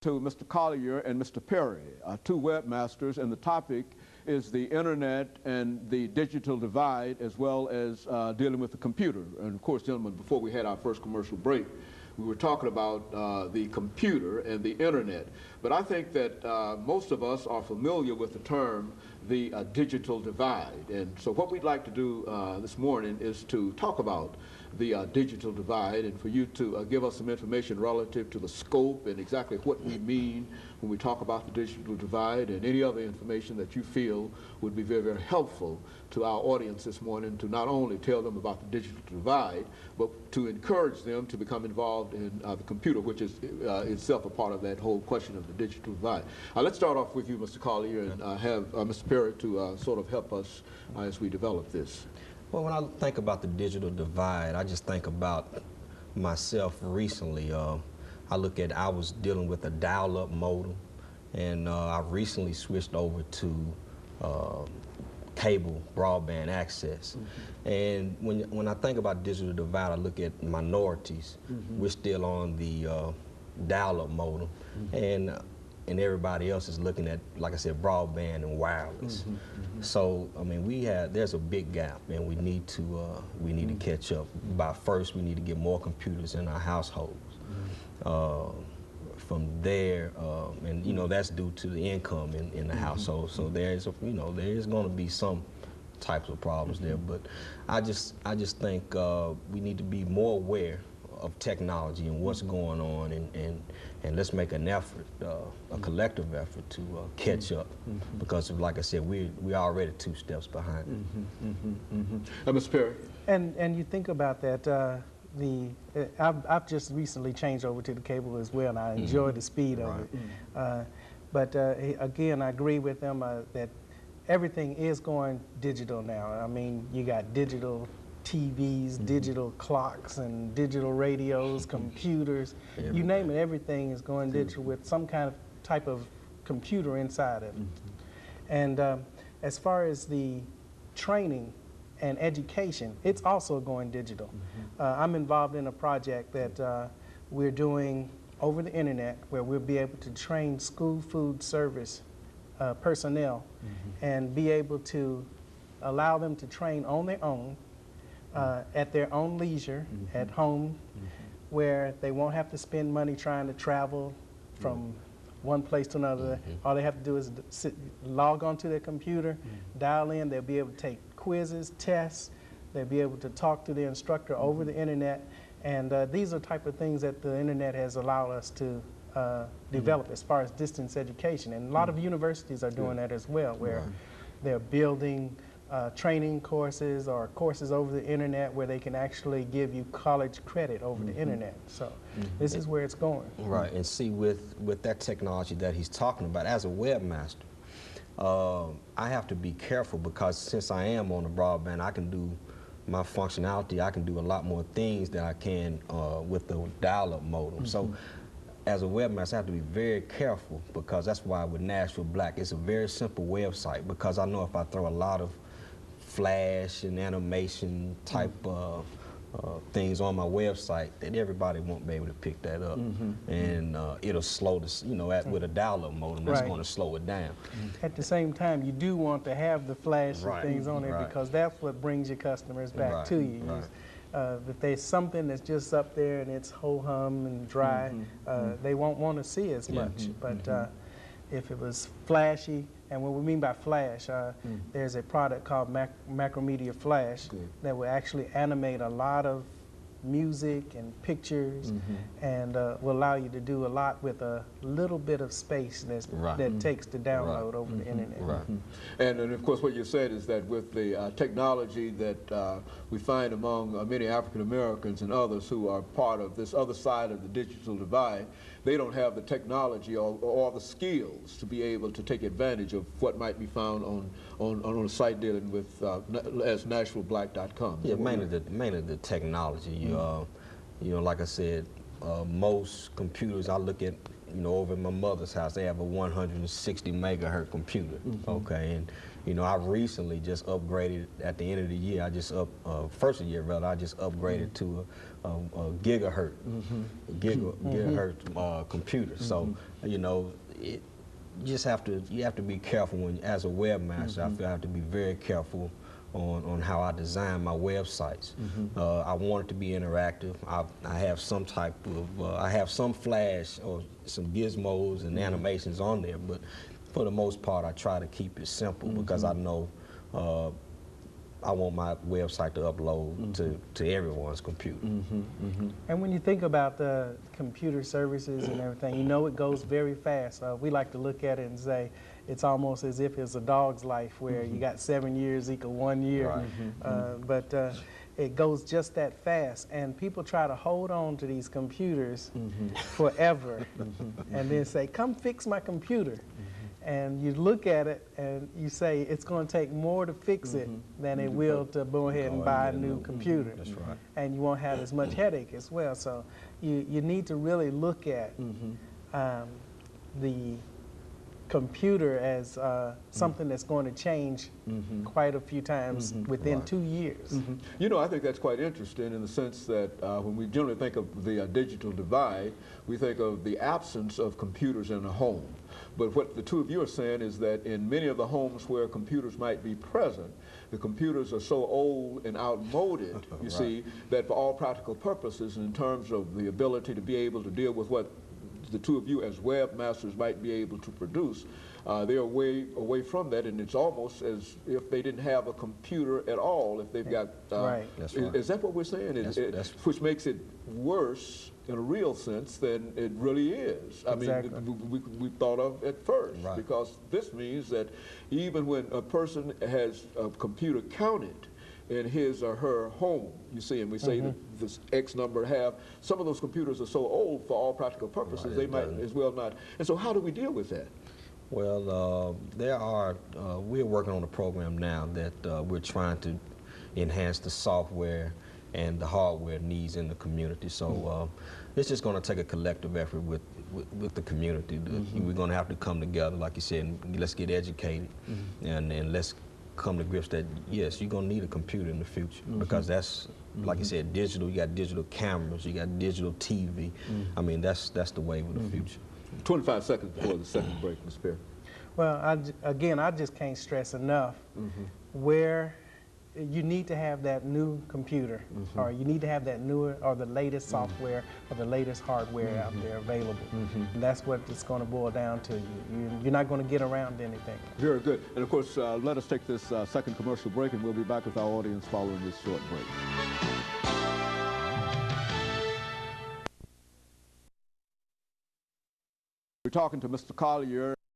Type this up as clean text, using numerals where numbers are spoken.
To Mr. Collier and Mr. Perry, two webmasters, and the topic is the internet and the digital divide, as well as dealing with the computer. And of course, gentlemen, before we had our first commercial break, we were talking about the computer and the internet. But I think that most of us are familiar with the term the digital divide. And so what we'd like to do this morning is to talk about the digital divide, and for you to give us some information relative to the scope and exactly what we mean when we talk about the digital divide, and any other information that you feel would be very, very helpful to our audience this morning, to not only tell them about the digital divide, but to encourage them to become involved in the computer, which is itself a part of that whole question of the digital divide. Let's start off with you, Mr. Collier, and have Mr. Perry to sort of help us as we develop this. Well, when I think about the digital divide, I just think about myself recently. I was dealing with a dial-up modem, and I recently switched over to cable broadband access. And when I think about digital divide, I look at minorities. We're still on the dial-up modem, and everybody else is looking at, like I said, broadband and wireless. So I mean, there's a big gap, and we need to catch up. By first, we need to get more computers in our households. From there, and that's due to the income in the household. So there is going to be some types of problems there. But I just think we need to be more aware of technology and what's going on, and let's make an effort, a collective effort to catch up, because like I said, we're already 2 steps behind. Mr. Perry? And you think about that, I've just recently changed over to the cable as well, and I enjoy the speed of it. But again, I agree with them that everything is going digital now. I mean, you got digital TVs, digital clocks, and digital radios, computers, you name it, everything is going digital with some type of computer inside of it. And as far as the training and education, it's also going digital. I'm involved in a project that we're doing over the internet, where we'll be able to train school food service personnel and be able to allow them to train on their own, at their own leisure, at home, where they won't have to spend money trying to travel from one place to another. All they have to do is log onto their computer, dial in, they'll be able to take quizzes, tests, they'll be able to talk to their instructor over the internet, and these are the type of things that the internet has allowed us to develop as far as distance education. And a lot of universities are doing that as well, where they're building training courses or courses over the internet where they can actually give you college credit over the internet. So this is where it's going. Right, and see, with that technology that he's talking about, as a webmaster, I have to be careful, because since I am on the broadband, I can do my functionality, I can do a lot more things than I can with the dial-up modem. So as a webmaster, I have to be very careful, because that's why with Nashville Black, it's a very simple website, because I know if I throw a lot of flash and animation type things on my website, that everybody won't be able to pick that up, and it'll slow this. With a dial-up modem, that's going to slow it down. At the same time, you do want to have the flash and things on there, because that's what brings your customers back to you. If there's something that's just up there and it's ho-hum and dry, they won't want to see as much. But if it was flashy, and what we mean by flash, there's a product called Macromedia Flash that will actually animate a lot of music and pictures, and will allow you to do a lot with a little bit of space that takes to download over the internet. And of course, what you said is that with the technology that we find among many African Americans and others who are part of this other side of the digital divide, they don't have the technology or the skills to be able to take advantage of what might be found on a site dealing with as NashvilleBlack.com. Yeah, mainly the technology. Like I said, most computers I look at, over at my mother's house, they have a 160 megahertz computer. Okay, You know, I recently just upgraded at the end of the year. I just first of the year rather, I just upgraded to a gigahertz, gigahertz computer. So, you know, you have to be careful when, as a webmaster. I feel I have to be very careful on how I design my websites. I want it to be interactive. I have some type of, I have some flash or some gizmos and animations on there, but for the most part, I try to keep it simple because I know I want my website to upload to everyone's computer. And when you think about the computer services and everything, you know it goes very fast. We like to look at it and say it's almost as if it's a dog's life where you got 7 years equal 1 year. Right. But it goes just that fast. And people try to hold on to these computers forever and then say, come fix my computer. And you look at it and you say it's going to take more to fix it than it will to go ahead and buy a new computer. That's right. And you won't have as much headache as well. So you need to really look at the computer as something that's going to change quite a few times within 2 years. You know, I think that's quite interesting in the sense that when we generally think of the digital divide, we think of the absence of computers in a home. But what the two of you are saying is that in many of the homes where computers might be present, the computers are so old and outmoded, you see, that for all practical purposes, in terms of the ability to be able to deal with what the two of you as webmasters might be able to produce, they're way away from that, and it's almost as if they didn't have a computer at all if they've got... That's right. Is that what we're saying? Which makes it worse in a real sense than it really is. I mean, we thought of at first, because this means that even when a person has a computer counted in his or her home, you see, and we say that this X number have, some of those computers are so old for all practical purposes, they might as well not. And so how do we deal with that? Well, we're working on a program now that we're trying to enhance the software and the hardware needs in the community. So it's just going to take a collective effort with the community. We're going to have to come together, like you said, and let's get educated, and let's come to grips that, yes, you're going to need a computer in the future, because that's, like you said, digital. You got digital cameras, you got digital TV. I mean, that's the wave of the future. 25 seconds before the second break, Ms. Perry. Well, again, I just can't stress enough where you need to have that new computer, or you need to have that newer or the latest software or the latest hardware out there available. And that's what it's going to boil down to. You're not going to get around anything. Very good. And of course, let us take this second commercial break, and we'll be back with our audience following this short break. We're talking to Mr. Collier.